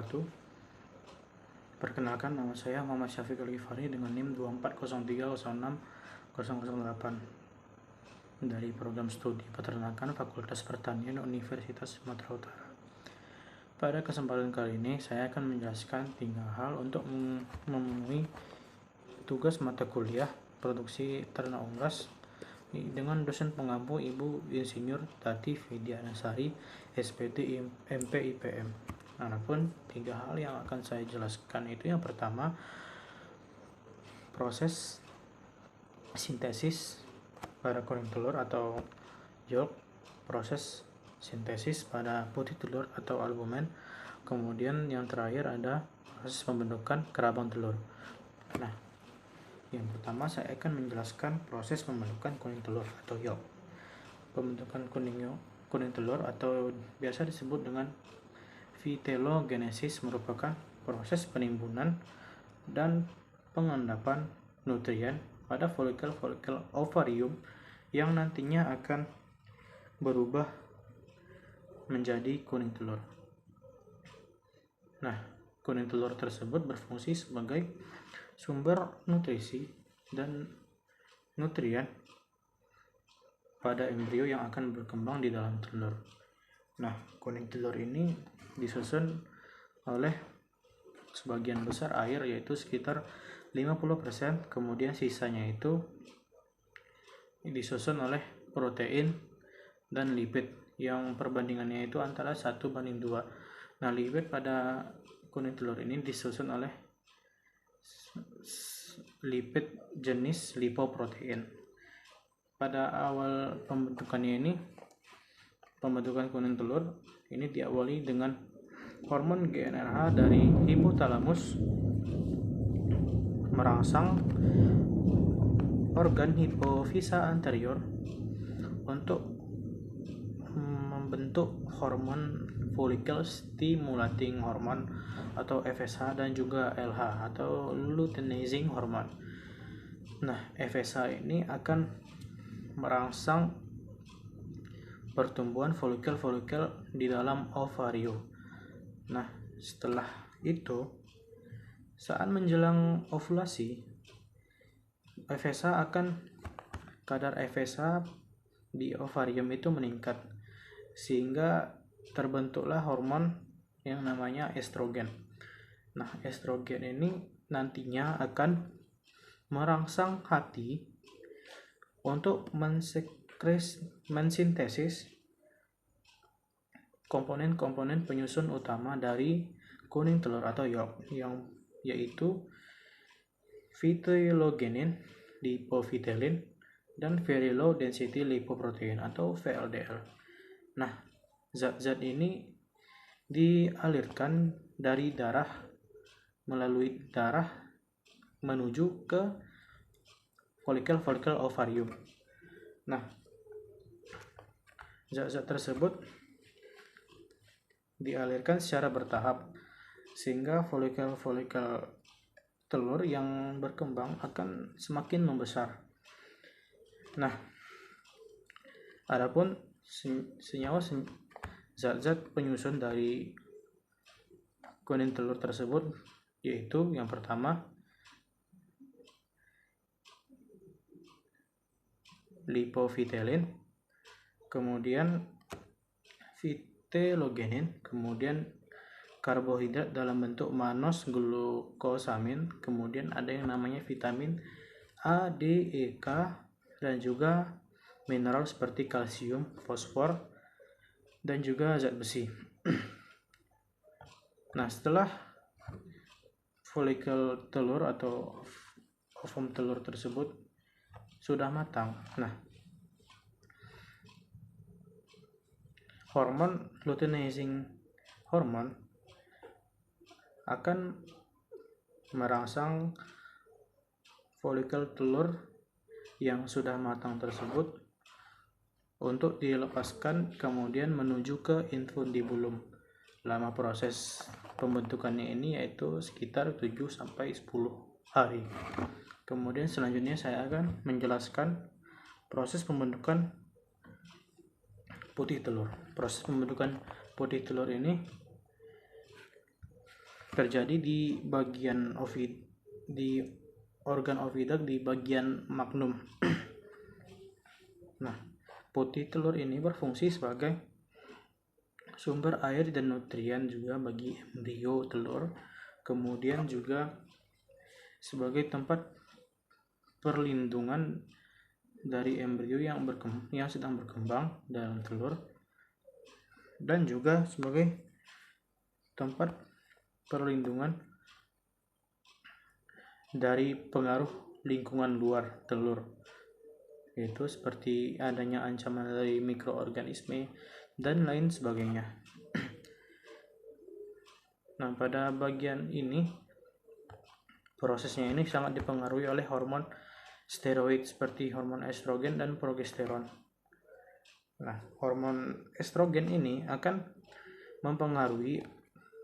wabarakatuh. Perkenalkan, nama saya Muhammad Syafiq Al-Ghifari dengan NIM 2403006 dari program studi peternakan Fakultas Pertanian Universitas Sumatera Utara. Pada kesempatan kali ini saya akan menjelaskan 3 hal untuk memenuhi tugas mata kuliah produksi ternak unggas dengan dosen pengampu Ibu Insinyur Tati Widianasari, SPT MP/IPM. Adapun 3 hal yang akan saya jelaskan itu, yang pertama, proses sintesis pada kuning telur atau yolk, proses sintesis pada putih telur atau albumen, kemudian yang terakhir ada proses pembentukan kerabang telur. Nah, yang pertama saya akan menjelaskan proses pembentukan kuning telur atau yolk. Pembentukan kuning telur atau biasa disebut dengan vitelogenesis merupakan proses penimbunan dan pengendapan nutrien pada folikel-folikel ovarium yang nantinya akan berubah menjadi kuning telur. Nah, kuning telur tersebut berfungsi sebagai sumber nutrisi dan nutrien pada embrio yang akan berkembang di dalam telur. Nah, kuning telur ini disusun oleh sebagian besar air, yaitu sekitar 50%, kemudian sisanya itu disusun oleh protein dan lipid yang perbandingannya itu antara 1:2. Nah, lipid pada kuning telur ini disusun oleh lipid jenis lipoprotein. Pada awal pembentukan kuning telur ini diawali dengan hormon GnRH dari hipotalamus merangsang organ hipofisa anterior untuk membentuk hormon follicle stimulating hormone atau FSH dan juga LH atau luteinizing hormone. Nah, FSH ini akan merangsang pertumbuhan folikel-folikel di dalam ovarium. Nah, setelah itu saat menjelang ovulasi, kadar FSH di ovarium itu meningkat sehingga terbentuklah hormon yang namanya estrogen. Nah, estrogen ini nantinya akan merangsang hati untuk mensintesis komponen-komponen penyusun utama dari kuning telur atau yolk, yaitu vitelogenin, lipovitelin, dan very low density lipoprotein atau VLDL. Nah, zat-zat ini dialirkan dari melalui darah menuju ke folikel-folikel ovarium. Nah, zat-zat tersebut dialirkan secara bertahap sehingga folikel-folikel telur yang berkembang akan semakin membesar. Nah, adapun senyawa zat-zat penyusun dari kuning telur tersebut yaitu yang pertama lipovitelin, kemudian vitelogenin, kemudian karbohidrat dalam bentuk mannose glukosamin, kemudian ada yang namanya vitamin A, D, E, K, dan juga mineral seperti kalsium, fosfor, dan juga zat besi. Nah, setelah folikel telur atau ovum telur tersebut sudah matang, nah, hormon luteinizing hormone akan merangsang folikel telur yang sudah matang tersebut untuk dilepaskan kemudian menuju ke infundibulum. Lama proses pembentukannya ini yaitu sekitar 7-10 hari. Kemudian selanjutnya saya akan menjelaskan proses pembentukan putih telur. Proses pembentukan putih telur ini terjadi di bagian di organ oviduct di bagian magnum. Nah, putih telur ini berfungsi sebagai sumber air dan nutrien juga bagi embrio telur, kemudian juga sebagai tempat perlindungan dari embrio yang sedang berkembang dalam telur, dan juga sebagai tempat perlindungan dari pengaruh lingkungan luar telur, yaitu seperti adanya ancaman dari mikroorganisme dan lain sebagainya. Nah, pada bagian ini prosesnya ini sangat dipengaruhi oleh hormon steroid seperti hormon estrogen dan progesteron. Nah, hormon estrogen ini akan mempengaruhi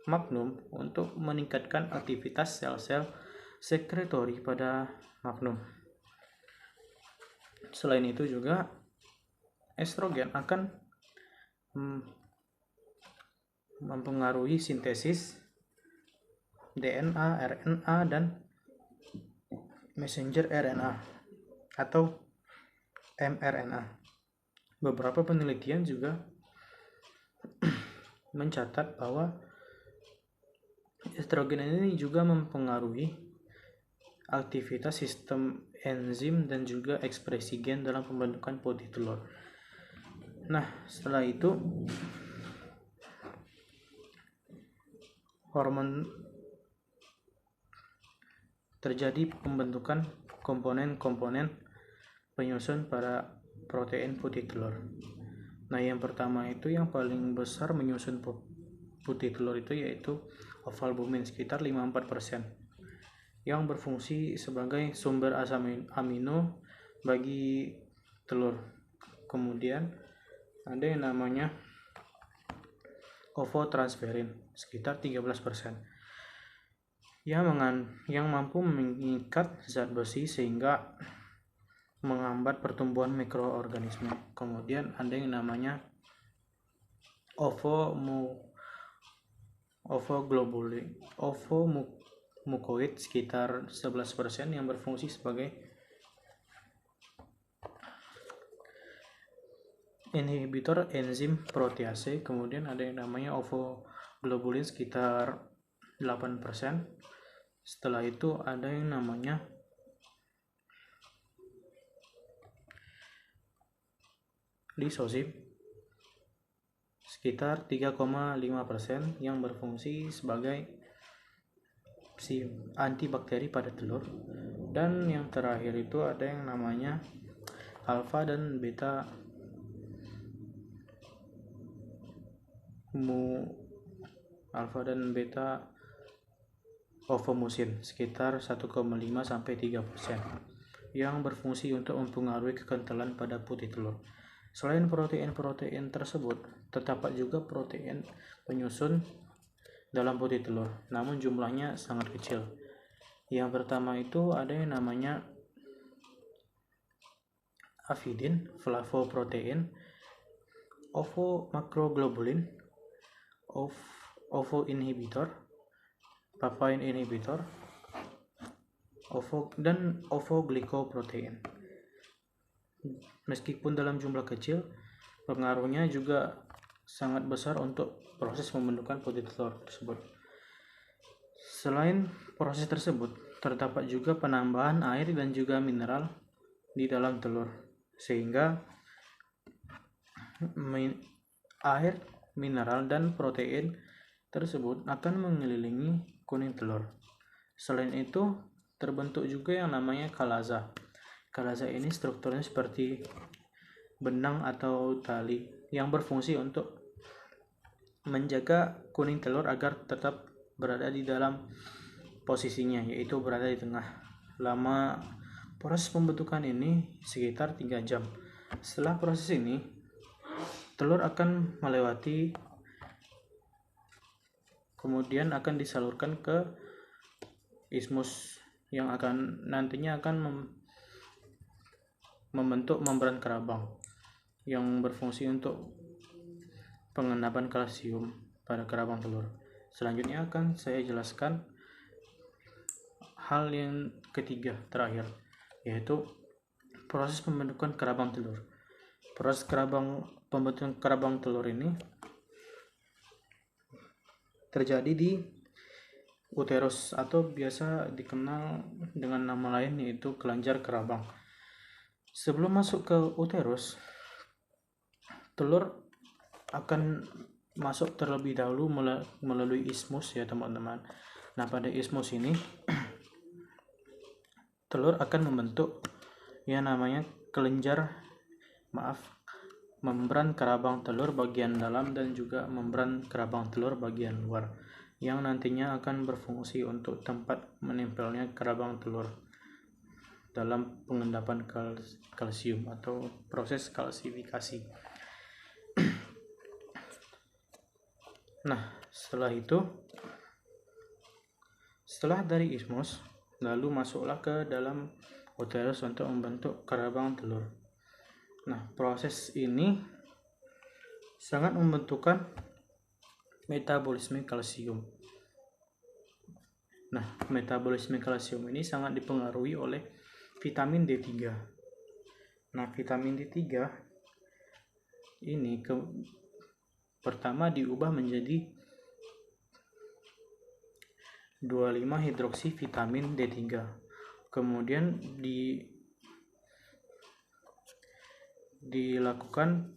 magnum untuk meningkatkan aktivitas sel-sel sekretori pada magnum. Selain itu juga estrogen akan mempengaruhi sintesis DNA, RNA, dan messenger RNA atau mRNA. Beberapa penelitian juga mencatat bahwa estrogen ini juga mempengaruhi aktivitas sistem enzim dan juga ekspresi gen dalam pembentukan putih telur. Nah, setelah itu terjadi pembentukan komponen-komponen penyusun pada protein putih telur. Nah, yang pertama itu yang paling besar menyusun putih telur itu yaitu ovalbumin sekitar 54%, yang berfungsi sebagai sumber asam amino bagi telur. Kemudian ada yang namanya ovotransferin sekitar 13%, yang mampu mengikat zat besi sehingga menghambat pertumbuhan mikroorganisme. Kemudian ada yang namanya ovomucoid sekitar 11% yang berfungsi sebagai inhibitor enzim protease. Kemudian ada yang namanya ovoglobulin sekitar 8%. Setelah itu ada yang namanya lisosim sekitar 3,5% yang berfungsi sebagai antibakteri pada telur. Dan yang terakhir itu ada yang namanya alfa dan beta ovomusin sekitar 1,5-3% yang berfungsi untuk mempengaruhi kekentalan pada putih telur. Selain protein-protein tersebut, terdapat juga protein penyusun dalam putih telur, namun jumlahnya sangat kecil. Yang pertama itu ada yang namanya avidin, flavoprotein, ovomakroglobulin, ovoinhibitor, papain inhibitor, dan ovoglycoprotein. Meskipun dalam jumlah kecil, pengaruhnya juga sangat besar untuk proses pembentukan putih telur tersebut. Selain proses tersebut, terdapat juga penambahan air dan juga mineral di dalam telur, sehingga air, mineral, dan protein tersebut akan mengelilingi kuning telur. Selain itu, terbentuk juga yang namanya kalaza. Kalaza ini strukturnya seperti benang atau tali yang berfungsi untuk menjaga kuning telur agar tetap berada di dalam posisinya, yaitu berada di tengah. Lama proses pembentukan ini sekitar 3 jam. Setelah proses ini, telur akan melewati, kemudian akan disalurkan ke ismus yang nantinya akan membentuk membran kerabang yang berfungsi untuk pengenapan kalsium pada kerabang telur, Selanjutnya akan saya jelaskan hal yang ketiga terakhir, yaitu proses pembentukan kerabang telur. Proses pembentukan kerabang telur ini terjadi di uterus atau biasa dikenal dengan nama lain yaitu kelenjar kerabang. Sebelum masuk ke uterus, telur akan masuk terlebih dahulu melalui ismus ya teman-teman. Nah, pada ismus ini telur akan membentuk yang namanya membran kerabang telur bagian dalam dan juga membran kerabang telur bagian luar, yang nantinya akan berfungsi untuk tempat menempelnya kerabang telur dalam pengendapan kalsium atau proses kalsifikasi. Nah, setelah dari ismus, lalu masuklah ke dalam uterus untuk membentuk kerabang telur. Nah, proses ini sangat membentukkan metabolisme kalsium. Nah, metabolisme kalsium ini sangat dipengaruhi oleh vitamin D3. Nah, vitamin D3 ini pertama diubah menjadi 25 hidroksi vitamin D3. Kemudian dilakukan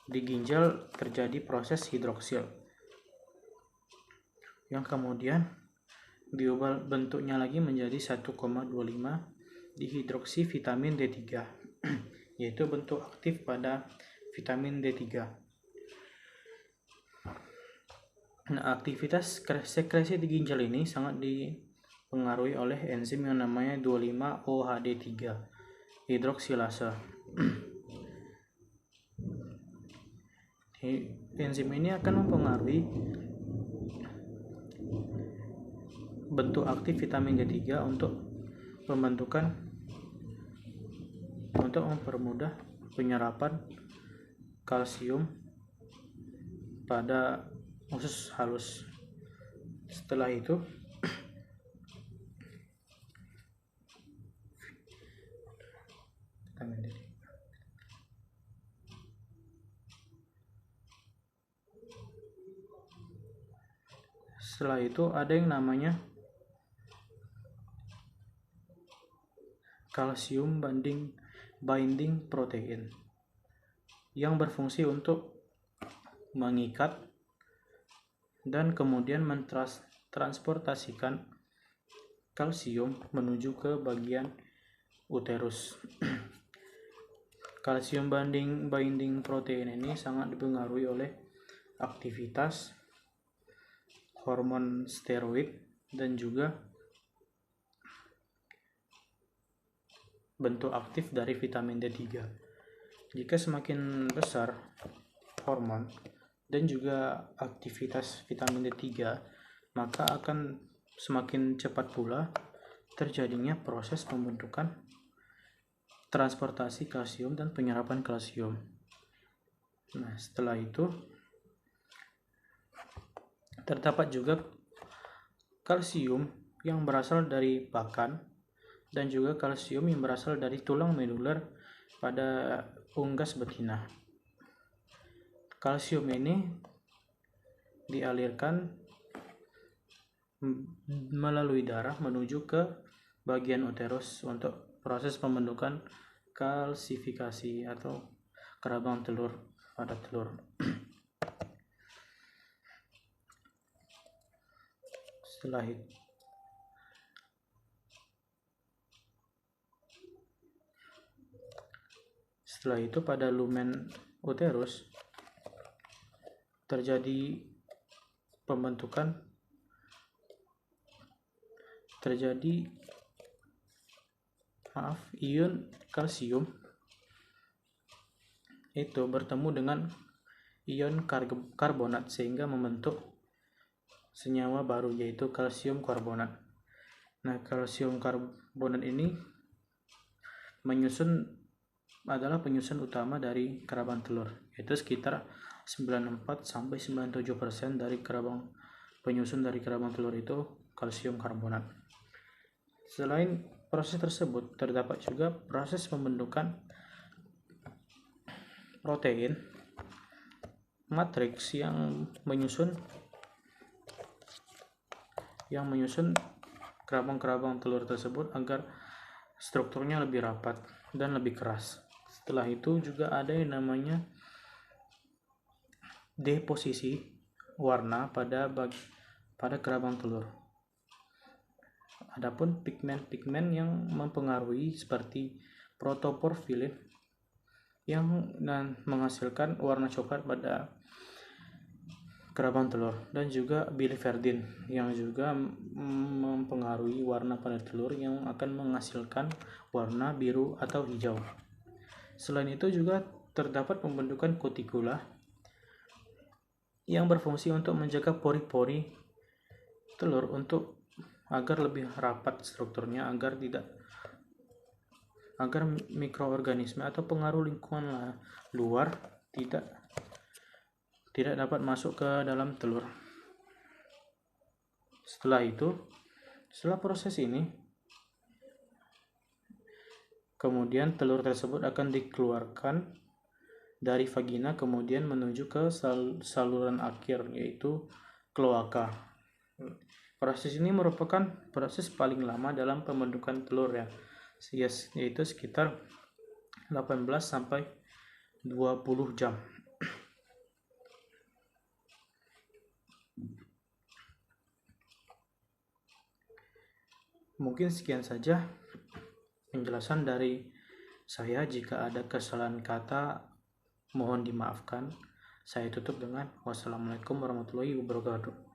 di ginjal terjadi proses hidroksil yang kemudian diubah bentuknya lagi menjadi 1,25 dihidroksi vitamin D3 yaitu bentuk aktif pada vitamin D3. Nah, aktivitas sekresi di ginjal ini sangat dipengaruhi oleh enzim yang namanya 25-OHD3 hidroksilase. Enzim ini akan mempengaruhi bentuk aktif vitamin D3 untuk mempermudah penyerapan kalsium pada usus halus. Setelah itu ada yang namanya kalsium binding protein yang berfungsi untuk mengikat dan kemudian mentransportasikan kalsium menuju ke bagian uterus. Kalsium binding protein ini sangat dipengaruhi oleh aktivitas hormon steroid dan juga bentuk aktif dari vitamin D3. Jika semakin besar hormon dan juga aktivitas vitamin D3, maka akan semakin cepat pula terjadinya proses pembentukan transportasi kalsium dan penyerapan kalsium. Nah, setelah itu terdapat juga kalsium yang berasal dari pakan dan juga kalsium yang berasal dari tulang medular pada unggas betina. Kalsium ini dialirkan melalui darah menuju ke bagian uterus untuk proses pembentukan kalsifikasi atau kerabang telur pada telur. Setelah itu pada lumen uterus terjadi ion kalsium itu bertemu dengan ion karbonat sehingga membentuk senyawa baru yaitu kalsium karbonat. Nah, kalsium karbonat ini adalah penyusun utama dari kerabang telur, yaitu sekitar 94 sampai 97% dari penyusun dari kerabang telur itu kalsium karbonat. Selain proses tersebut, terdapat juga proses pembentukan protein matriks yang menyusun kerabang-kerabang telur tersebut agar strukturnya lebih rapat dan lebih keras. Setelah itu juga ada yang namanya deposisi warna pada kerabang telur. Adapun pigmen-pigmen yang mempengaruhi seperti protoporfilin yang menghasilkan warna coklat pada kerabang telur, dan juga biliverdin yang juga mempengaruhi warna pada telur yang akan menghasilkan warna biru atau hijau. Selain itu juga terdapat pembentukan kutikula yang berfungsi untuk menjaga pori-pori telur agar lebih rapat strukturnya, agar mikroorganisme atau pengaruh lingkungan luar tidak dapat masuk ke dalam telur. Setelah proses ini, kemudian telur tersebut akan dikeluarkan dari vagina kemudian menuju ke saluran akhir, yaitu kloaka. Proses ini merupakan proses paling lama dalam pembentukan telur yaitu sekitar 18 sampai 20 jam. Mungkin sekian saja penjelasan dari saya. Jika ada kesalahan kata, mohon dimaafkan. Saya tutup dengan wassalamualaikum warahmatullahi wabarakatuh.